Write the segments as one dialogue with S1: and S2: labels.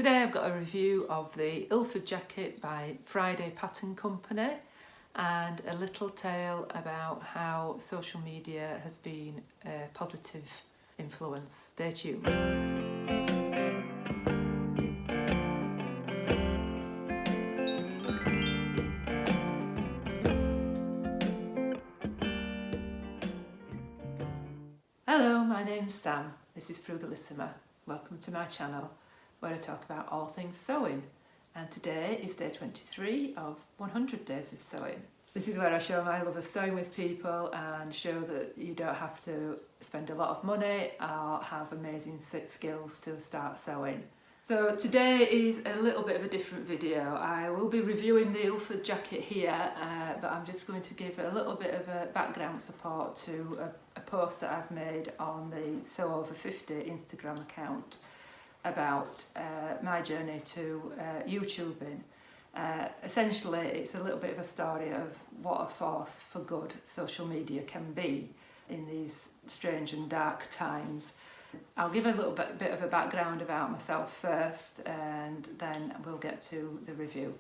S1: Today I've got a review of the Ilford Jacket by Friday Pattern Company and a little tale about how social media has been a positive influence. Stay tuned. Hello, my name's Sam. This is Frugalisama. Welcome to my channel, where I talk about all things sewing, and today is day 23 of 100 days of sewing. This is where I show my love of sewing with people and show that you don't have to spend a lot of money or have amazing skills to start sewing. So today is a little bit of a different video. I will be reviewing the Ilford Jacket here, but I'm just going to give a little bit of a background support to a post that I've made on the Sew Over 50 Instagram account about my journey to YouTubing. Essentially, it's a little bit of a story of what a force for good social media can be in these strange and dark times. I'll give a little bit of a background about myself first, and then we'll get to the review.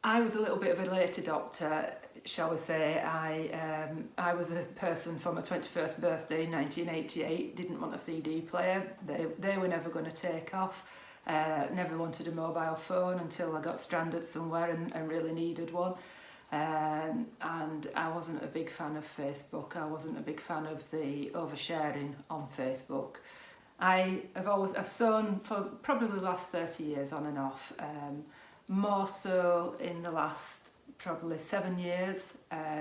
S1: I was a little bit of a late adopter, shall we say. I was a person for my 21st birthday in 1988, didn't want a CD player. They were never going to take off. Never wanted a mobile phone until I got stranded somewhere and really needed one. And I wasn't a big fan of Facebook. I wasn't a big fan of the oversharing on Facebook. I've sewn for probably the last 30 years on and off. More so in the last probably 7 years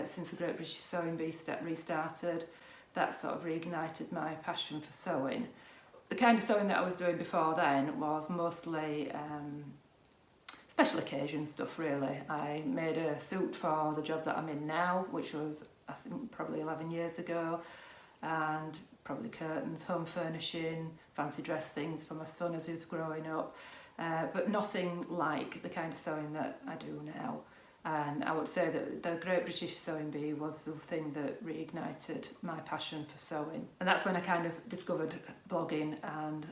S1: since the Great British Sewing Bee restarted. That sort of reignited my passion for sewing. The kind of sewing that I was doing before then was mostly special occasion stuff, really. I made a suit for the job that I'm in now, which was I think probably 11 years ago, and probably curtains, home furnishing, fancy dress things for my son as he was growing up. But nothing like the kind of sewing that I do now. And I would say that the Great British Sewing Bee was the thing that reignited my passion for sewing. And that's when I kind of discovered blogging and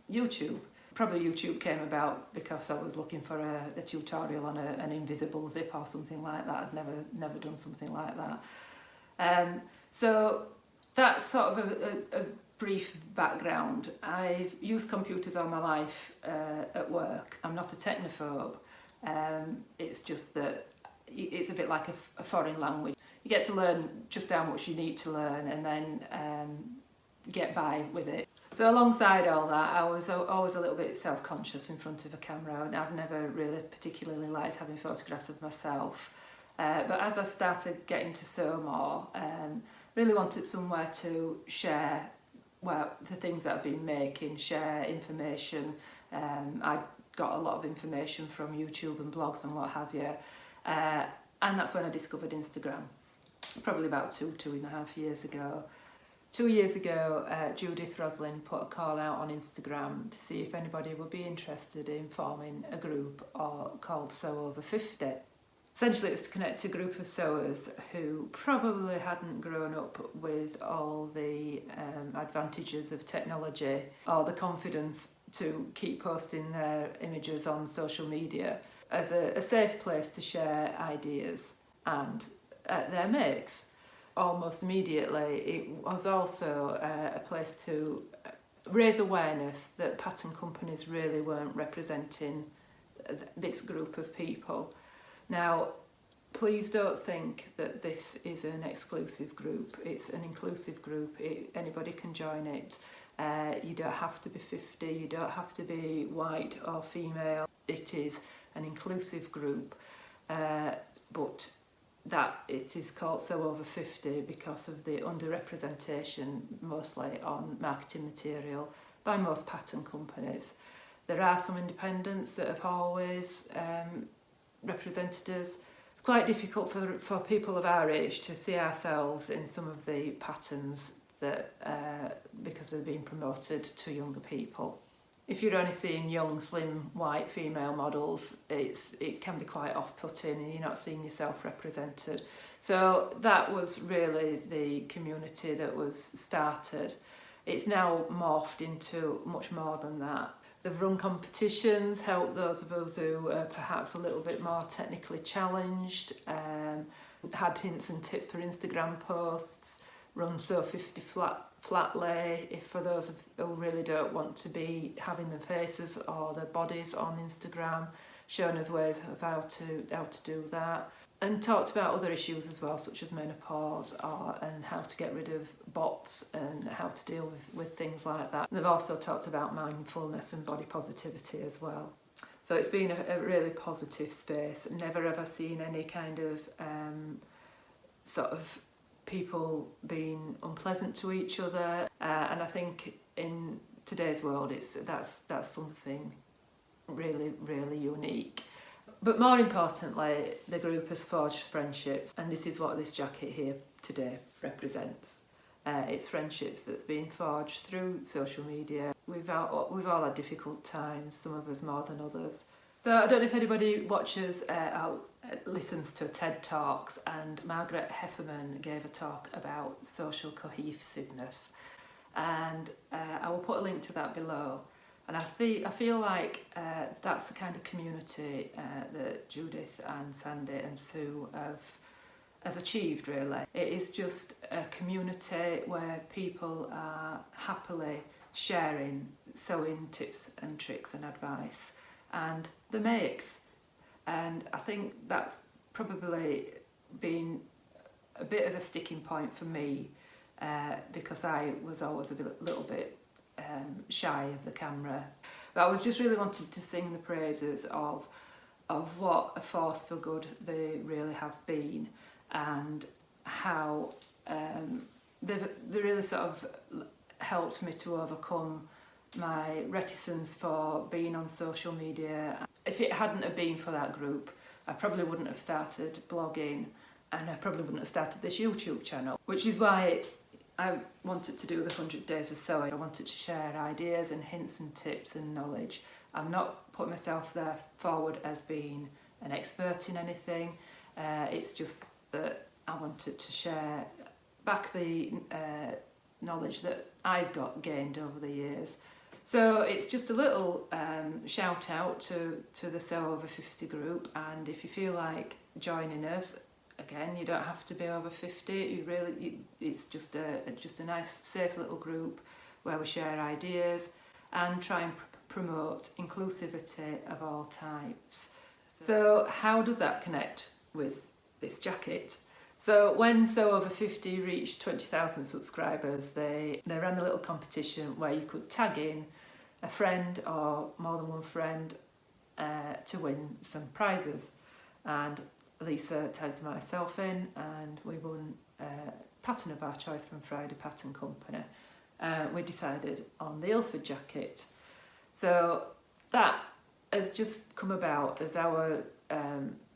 S1: YouTube. Probably YouTube came about because I was looking for a tutorial on an invisible zip or something like that. I'd never done something like that. So that's sort of a brief background. I've used computers all my life at work. I'm not a technophobe. It's just that it's a bit like a foreign language. You get to learn just how much you need to learn and then get by with it. So alongside all that, I was always a little bit self-conscious in front of a camera, and I've never really particularly liked having photographs of myself. But as I started getting to sew more, really wanted somewhere to share the things that I've been making, share information. I got a lot of information from YouTube and blogs and what have you. And that's when I discovered Instagram, probably about two and a half years ago. 2 years ago, Judith Roslin put a call out on Instagram to see if anybody would be interested in forming a group called Sew Over 50. Essentially, it was to connect a group of sewers who probably hadn't grown up with all the advantages of technology or the confidence to keep posting their images on social media, as a safe place to share ideas and their makes. Almost immediately, it was also a place to raise awareness that pattern companies really weren't representing this group of people. Now, please don't think that this is an exclusive group. It's an inclusive group. Anybody can join it. You don't have to be 50, you don't have to be white or female. It is an inclusive group, but that it is called Sew Over 50 because of the underrepresentation, mostly on marketing material, by most pattern companies. There are some independents that have always represented us. It's quite difficult for people of our age to see ourselves in some of the patterns that because they're being promoted to younger people. If you're only seeing young, slim, white female models, it can be quite off-putting and you're not seeing yourself represented. So that was really the community that was started. It's now morphed into much more than that. They've run competitions, helped those of us who are perhaps a little bit more technically challenged, had hints and tips for Instagram posts, run Sew 50 flatly, if for those who really don't want to be having their faces or their bodies on Instagram, shown us ways of how to do that. And talked about other issues as well, such as menopause and how to get rid of bots and how to deal with things like that. And they've also talked about mindfulness and body positivity as well. So it's been a really positive space. Never ever seen any kind of sort of people being unpleasant to each other. And I think in today's world, that's something really, really unique. But more importantly, the group has forged friendships, and this is what this jacket here today represents. It's friendships that's been forged through social media. We've all had difficult times, some of us more than others. So I don't know if anybody watches listens to TED Talks, and Margaret Heffernan gave a talk about social cohesiveness, and I will put a link to that below. And I feel like that's the kind of community that Judith and Sandy and Sue have achieved, really. It is just a community where people are happily sharing sewing tips and tricks and advice and the makes. And I think that's probably been a bit of a sticking point for me because I was always a little bit shy of the camera, but I was just really wanting to sing the praises of what a force for good they really have been, and how they really sort of helped me to overcome my reticence for being on social media. If it hadn't have been for that group, I probably wouldn't have started blogging, and I probably wouldn't have started this YouTube channel, which is why I wanted to do the 100 Days of Sewing. I wanted to share ideas and hints and tips and knowledge. I'm not putting myself there forward as being an expert in anything. It's just that I wanted to share back the knowledge that I've gained over the years. So it's just a little shout out to the Sew Over 50 group, and if you feel like joining us, again, you don't have to be over 50. It's just a nice, safe little group where we share ideas and try and promote inclusivity of all types. So how does that connect with this jacket? So when Sew Over 50 reached 20,000 subscribers, they ran a little competition where you could tag in a friend or more than one friend to win some prizes. And Lisa tagged myself in, and we won a pattern of our choice from Friday Pattern Company. We decided on the Ilford Jacket. So that has just come about as our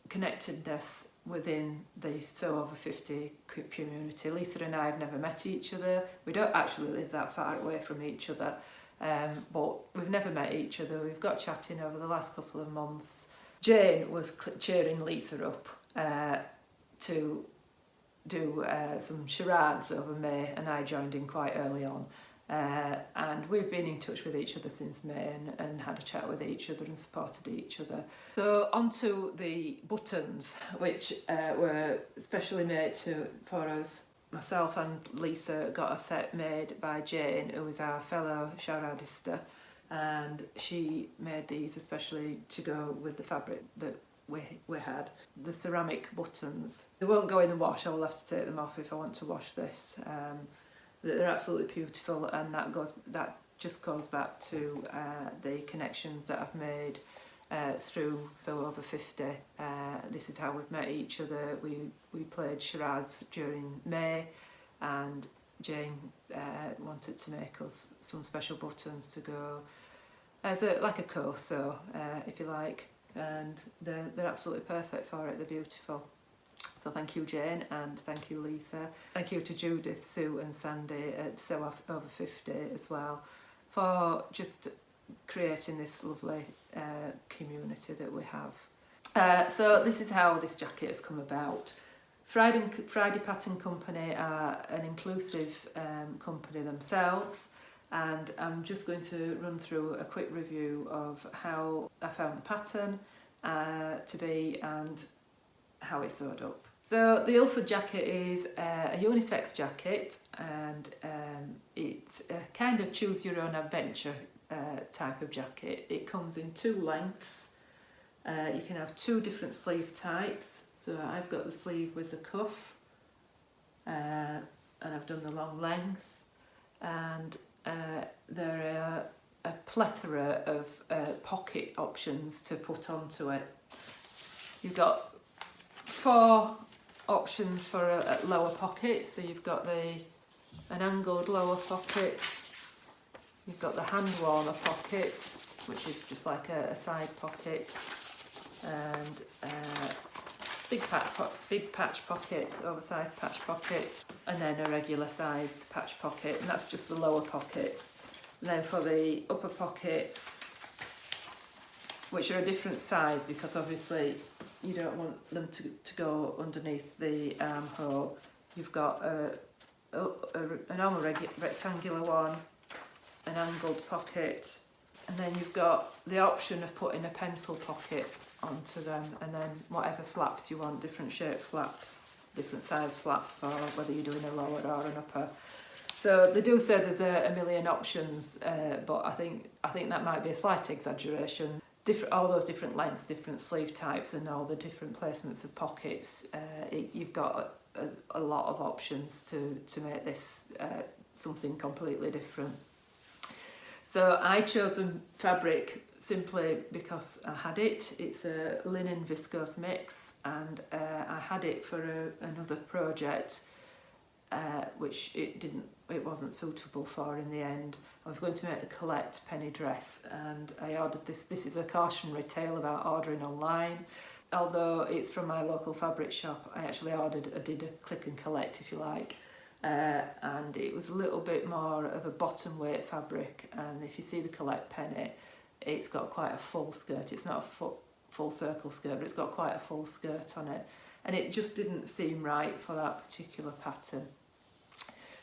S1: connectedness within the Sew Over 50 community. Lisa and I have never met each other. We don't actually live that far away from each other, but we've never met each other. We've got chatting over the last couple of months. Jane was cheering Lisa up to do some charades over May, and I joined in quite early on. And we've been in touch with each other since May and had a chat with each other and supported each other. So onto the buttons, which were specially made for us. Myself and Lisa got a set made by Jane, who is our fellow charadista, and she made these especially to go with the fabric that we had. The ceramic buttons, they won't go in the wash. I'll have to take them off if I want to wash this. They're absolutely beautiful, and that just goes back to the connections that I've made through Sew Over 50. This is how we've met each other. We played charades during May, and Jane wanted to make us some special buttons to go as like a co-sew, if you like, and they're absolutely perfect for it. They're beautiful. So thank you, Jane, and thank you, Lisa. Thank you to Judith, Sue and Sandy at Sew Over 50 as well for just creating this lovely community that we have. So this is how this jacket has come about. Friday Pattern Company are an inclusive company themselves, and I'm just going to run through a quick review of how I found the pattern to be and how it's sewed up. So the Ilford Jacket is a unisex jacket, and it's a kind of choose your own adventure type of jacket. It comes in 2 lengths. You can have 2 different sleeve types. So I've got the sleeve with the cuff, and I've done the long length, and there are a plethora of pocket options to put onto it. You've got 4 options for a lower pocket. So you've got an angled lower pocket, you've got the hand warmer pocket, which is just like a side pocket, and big patch pocket, oversized patch pocket, and then a regular sized patch pocket, and that's just the lower pocket. And then for the upper pockets, which are a different size because obviously you don't want them to go underneath the armhole, you've got a normal rectangular one, an angled pocket, and then you've got the option of putting a pencil pocket onto them, and then whatever flaps you want, different shape flaps, different size flaps for whether you're doing a lower or an upper. So they do say there's a million options, but I think that might be a slight exaggeration. All those different lengths, different sleeve types, and all the different placements of pockets, you've got a lot of options to make this something completely different. So I chose a fabric simply because I had it. It's a linen viscose mix, and I had it for another project, which it wasn't suitable for in the end. I was going to make the Collect penny dress, and I ordered this. This is a cautionary tale about ordering online. Although it's from my local fabric shop, I actually did a click and collect, if you like. And it was a little bit more of a bottom weight fabric, and if you see the Collect penny, it's got quite a full skirt. It's not a full circle skirt, but it's got quite a full skirt on it, and it just didn't seem right for that particular pattern.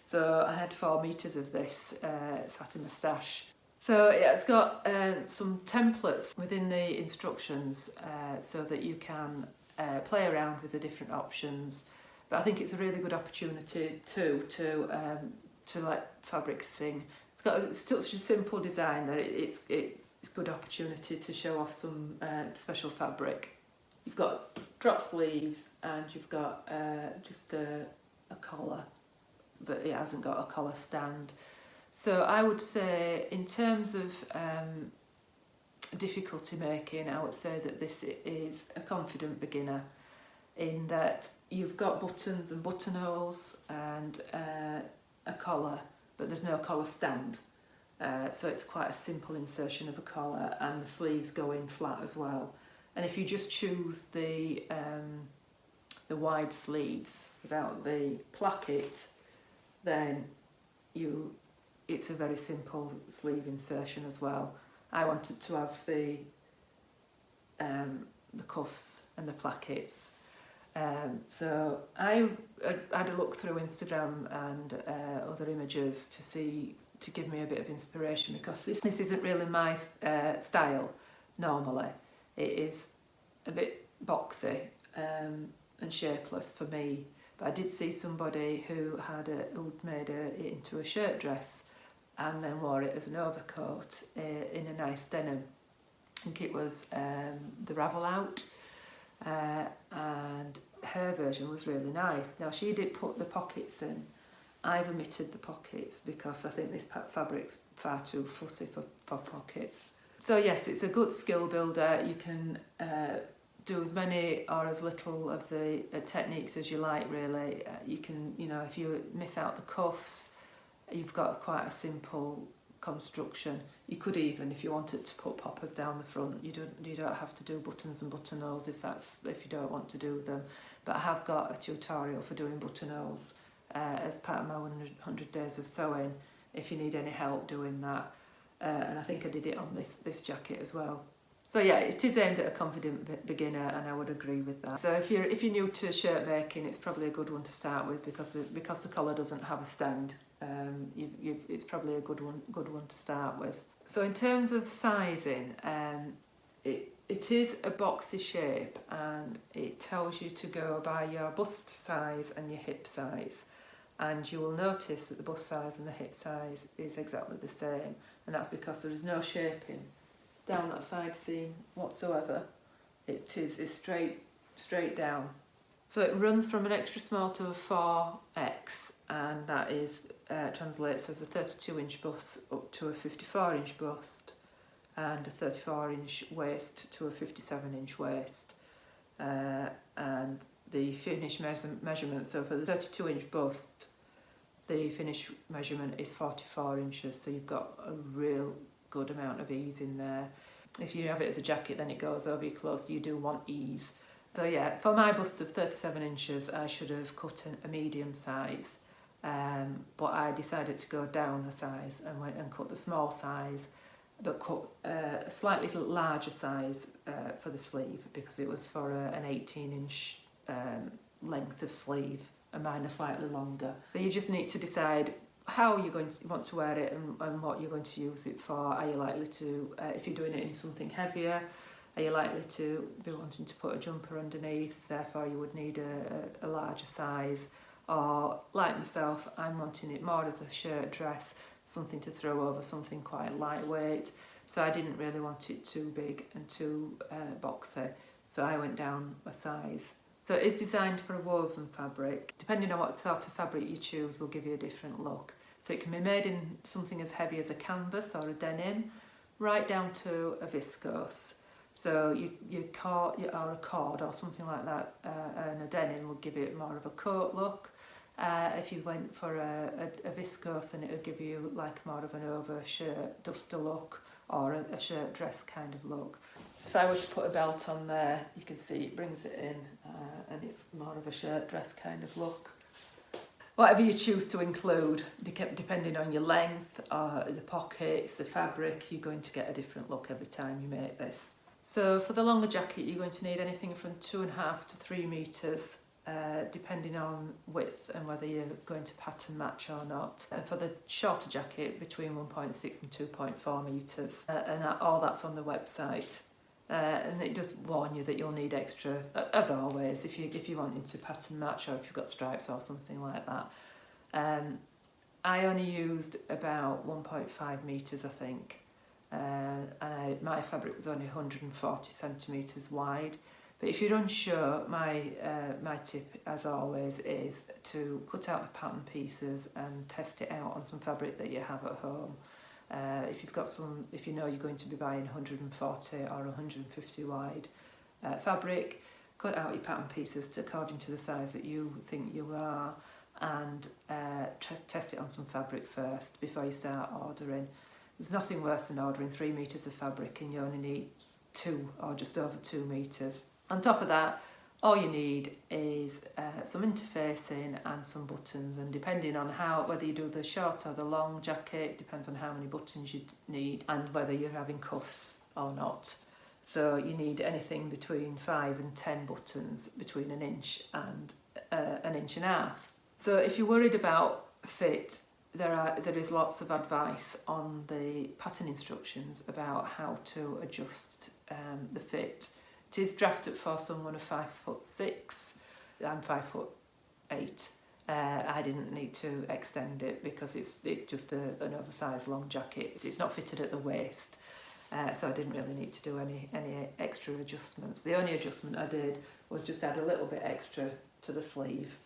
S1: So I had 4 meters of this sat in my stash. So yeah, it's got some templates within the instructions so that you can play around with the different options. But I think it's a really good opportunity too to let fabric sing. It's got such a simple design that it's a good opportunity to show off some special fabric. You've got drop sleeves, and you've got just a collar, but it hasn't got a collar stand. So I would say, in terms of difficulty making, I would say that this is a confident beginner, in that you've got buttons and buttonholes and a collar, but there's no collar stand. So it's quite a simple insertion of a collar, and the sleeves go in flat as well. And if you just choose the wide sleeves without the placket, then it's a very simple sleeve insertion as well. I wanted to have the cuffs and the plackets. So I had a look through Instagram and other images to give me a bit of inspiration, because this isn't really my style normally. It is a bit boxy and shapeless for me. But I did see somebody who'd made it into a shirt dress and then wore it as an overcoat in a nice denim. I think it was the Ravel Out, and her version was really nice. Now, she did put the pockets in. I've omitted the pockets because I think this fabric's far too fussy for pockets. So yes, it's a good skill builder. You can do as many or as little of the techniques as you like, really. You can, if you miss out the cuffs, you've got quite a simple construction. You could even, if you wanted to put poppers down the front, you don't have to do buttons and buttonholes if you don't want to do them. But I have got a tutorial for doing buttonholes as part of my 100 days of sewing, if you need any help doing that. And I think I did it on this jacket as well. So yeah, it is aimed at a confident beginner, and I would agree with that. So if you're new to shirt making, it's probably a good one to start with, because the collar doesn't have a stand. it's probably a good one to start with. So in terms of sizing, it is a boxy shape, and it tells you to go by your bust size and your hip size. And you will notice that the bust size and the hip size is exactly the same, and that's because there is no shaping down that side seam whatsoever. It is straight down. So it runs from an extra small to a 4X, and that is translates as a 32-inch bust up to a 54-inch bust, and a 34-inch waist to a 57-inch waist. And the finish measurement, so for the 32-inch bust, the finish measurement is 44 inches, so you've got a real good amount of ease in there. If you have it as a jacket, then it goes over your clothes, so you do want ease. So yeah, for my bust of 37 inches, I should have cut a medium size, but I decided to go down a size and went and cut the small size, but cut a slightly larger size for the sleeve, because it was for an 18-inch length of sleeve, and mine are slightly longer. So you just need to decide how you're going to want to wear it and what you're going to use it for. Are you likely to, if you're doing it in something heavier, are you likely to be wanting to put a jumper underneath, therefore you would need a larger size? Or like myself, I'm wanting it more as a shirt dress, something to throw over, something quite lightweight. So I didn't really want it too big and too boxy, so I went down a size. So it is designed for a woven fabric. Depending on what sort of fabric you choose will give you a different look. So it can be made in something as heavy as a canvas or a denim, right down to a viscose. So your cord or a cord or something like that, and a denim will give it more of a coat look. If you went for a viscose, then it would give you like more of an over shirt duster look, or a shirt dress kind of look. So if I were to put a belt on there, you can see it brings it in, and it's more of a shirt dress kind of look. Whatever you choose to include, depending on your length, the pockets, the fabric, you're going to get a different look every time you make this. So for the longer jacket, you're going to need anything from 2.5 to 3 metres, depending on width and whether you're going to pattern match or not. And for the shorter jacket, between 1.6 and 2.4 metres, and all that's on the website. And it does warn you that you'll need extra, as always, if you're wanting to pattern match, or if you've got stripes or something like that. I only used about 1.5 metres, I think, and my fabric was only 140 centimetres wide. But if you're unsure, my tip, as always, is to cut out the pattern pieces and test it out on some fabric that you have at home. If you know you're going to be buying 140 or 150 wide fabric, cut out your pattern pieces according to the size that you think you are, and test it on some fabric first before you start ordering. There's nothing worse than ordering 3 metres of fabric and you only need 2 or just over 2 metres. On top of that, all you need is some interfacing and some buttons, and depending on whether you do the short or the long jacket, depends on how many buttons you need and whether you're having cuffs or not. So you need anything between 5 and 10 buttons, between 1 inch and 1.5 inches. So if you're worried about fit, there is lots of advice on the pattern instructions about how to adjust the fit. It is drafted for someone of 5'6". I'm 5'8". I didn't need to extend it because it's just an oversized long jacket. It's not fitted at the waist, so I didn't really need to do any extra adjustments. The only adjustment I did was just add a little bit extra to the sleeve.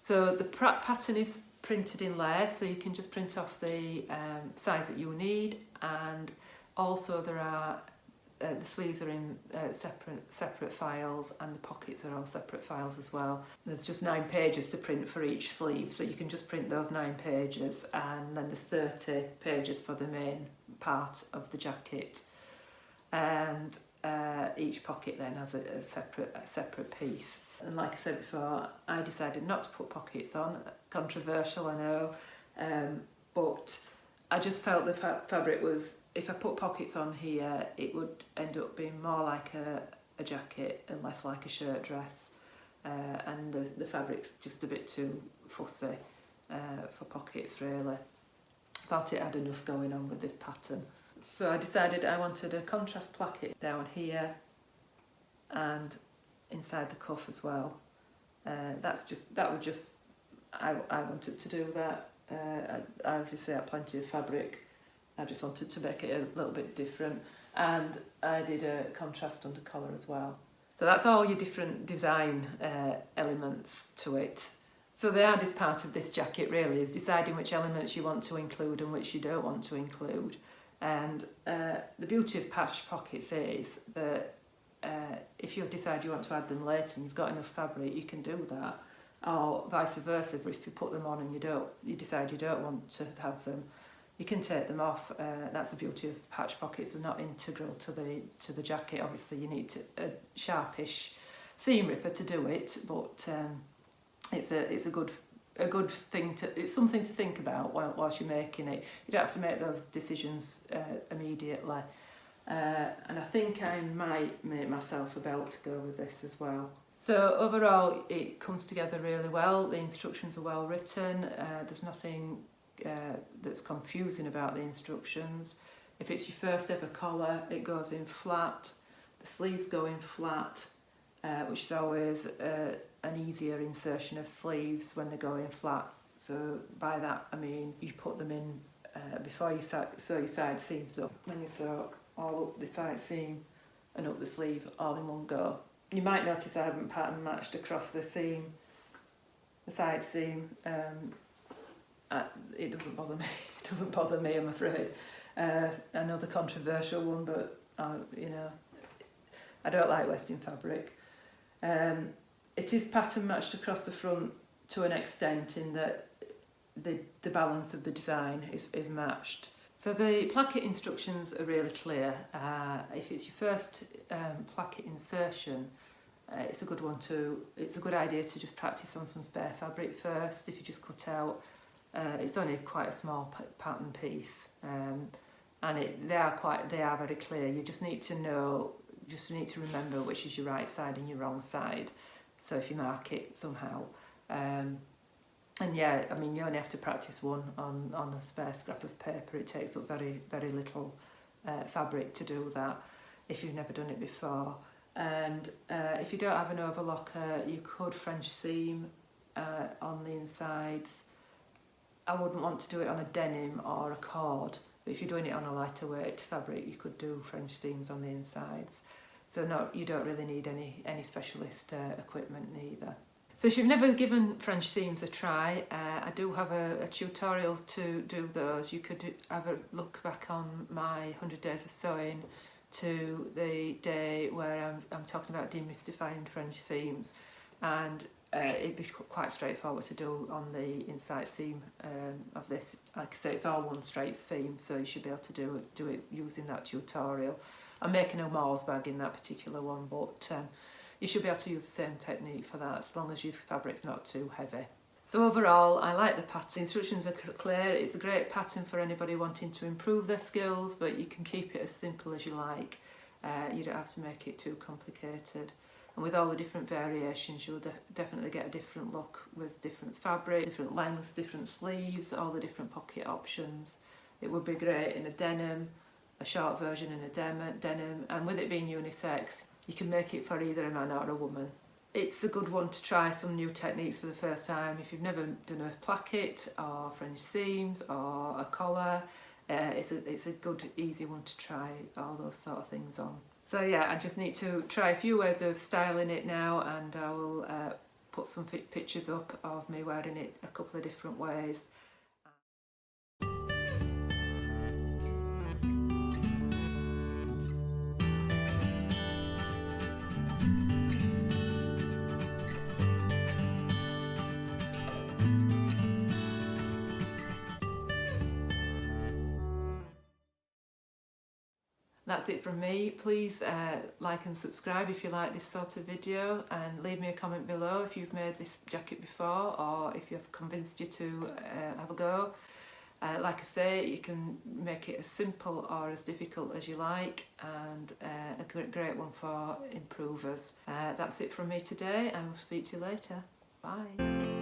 S1: So the pattern is printed in layers, so you can just print off the size that you need, and also there are the sleeves are in separate files, and the pockets are all separate files as well. There's just 9 pages to print for each sleeve, so you can just print those 9 pages, and then there's 30 pages for the main part of the jacket, and each pocket then has a separate piece. And like I said before, I decided not to put pockets on. Controversial, I know, but I just felt the fabric was, if I put pockets on here, it would end up being more like a jacket and less like a shirt dress, and the fabric's just a bit too fussy. for pockets really. Thought it had enough going on with this pattern. So I decided I wanted a contrast placket down here and inside the cuff as well. I wanted to do that. I obviously had plenty of fabric. I just wanted to make it a little bit different, and I did a contrast under collar as well. So that's all your different design elements to it. So the hardest part of this jacket really is deciding which elements you want to include and which you don't want to include. And the beauty of patch pockets is that if you decide you want to add them later and you've got enough fabric, you can do that. Or vice versa, if you put them on and you decide you don't want to have them, you can take them off. That's the beauty of patch pockets. They're not integral to the jacket. Obviously you need a sharpish seam ripper to do it, but it's a good thing it's something to think about whilst you're making it. You don't have to make those decisions immediately. And I think I might make myself a belt to go with this as well. So overall it comes together really well. The instructions are well written. There's nothing that's confusing about the instructions. If it's your first ever collar, it goes in flat. The sleeves go in flat, which is always an easier insertion of sleeves when they go in flat. So by that I mean you put them in before you sew your side seams up. When you sew all up the side seam and up the sleeve all in one go. You might notice I haven't pattern matched across the seam, the side seam. It doesn't bother me. It doesn't bother me, I'm afraid. Another controversial one, but you know, I don't like wasting fabric. It is pattern matched across the front to an extent in that the balance of the design is matched. So the placket instructions are really clear. If it's your first placket insertion, it's a good idea to just practice on some spare fabric first. If you just cut out, it's only quite a small pattern piece, and they are very clear. You just need to remember which is your right side and your wrong side. So if you mark it somehow. And yeah, I mean, you only have to practice one on a spare scrap of paper. It takes up very, very little fabric to do that if you've never done it before. And if you don't have an overlocker, you could French seam on the insides. I wouldn't want to do it on a denim or a cord, but if you're doing it on a lighter weight fabric, you could do French seams on the insides. So no, you don't really need any specialist equipment neither. So if you've never given French seams a try, I do have a tutorial to do those. You could have a look back on my 100 Days of Sewing to the day where I'm talking about demystifying French seams, and it'd be quite straightforward to do on the inside seam of this. Like I say, it's all one straight seam, so you should be able to do it using that tutorial. I'm making a Mars bag in that particular one, but you should be able to use the same technique for that as long as your fabric's not too heavy. So overall, I like the pattern. The instructions are clear. It's a great pattern for anybody wanting to improve their skills, but you can keep it as simple as you like. You don't have to make it too complicated. And with all the different variations, you'll definitely get a different look with different fabric, different lengths, different sleeves, all the different pocket options. It would be great in a denim, a short version in a denim, and with it being unisex, you can make it for either a man or a woman. It's a good one to try some new techniques for the first time. If you've never done a placket or French seams or a collar, it's a good, easy one to try all those sort of things on. So yeah, I just need to try a few ways of styling it now, and I will put some pictures up of me wearing it a couple of different ways. That's it from me. Please like and subscribe if you like this sort of video, and leave me a comment below if you've made this jacket before or if you've convinced you to have a go. Like I say, you can make it as simple or as difficult as you like, and a great one for improvers. That's it from me today, and we'll speak to you later. Bye.